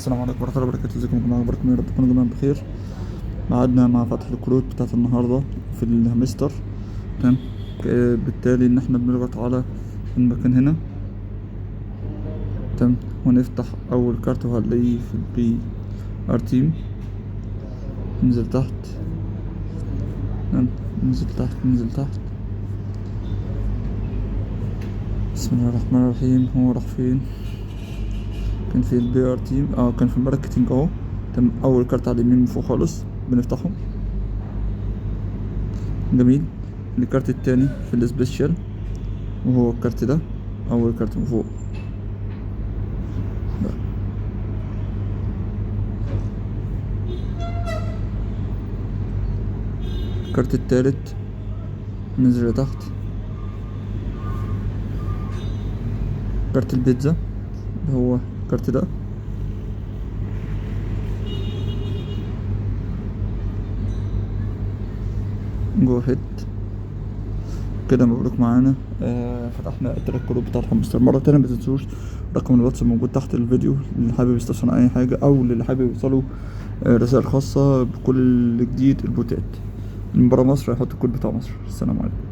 السلام عليكم ورحمة الله وبركاته. ازيكم يا جماعة؟ اخباركم إيه؟ يا رب تكونوا جميعا بخير. قعدنا مع فتح الكروت بتاعت النهاردة في الهامستر. تمام. بالتالي ان احنا بنضغط على المكان هنا. تمام. ونفتح اول كارت وهنلاقيه في البي ار تيم. ننزل تحت. تمام. ننزل تحت ننزل تحت. بسم الله الرحمن الرحيم. هو راح فين؟ كان في البي ار تيم، كان في الماركتينج اهو. تمام. اول كارت على اليمين من فوق خالص بنفتحه. جميل. الكارت التاني في السبيشال، وهو الكارت ده اول كارت من فوق. الكارت التالت ننزل لتحت. كارت البيتزا اللي هو الكارت ده. جو هيد. كده مبروك معانا. فتحنا التلات كروت بتاعت حمستر. مرة تانية متنسوش رقم الواتس موجود تحت الفيديو اللي حابب يستفسر عن اي حاجة او اللي حابب يوصله رسائل خاصة بكل جديد البوتات. من برا مصر هيحط الكود بتاع مصر. السلام عليكم.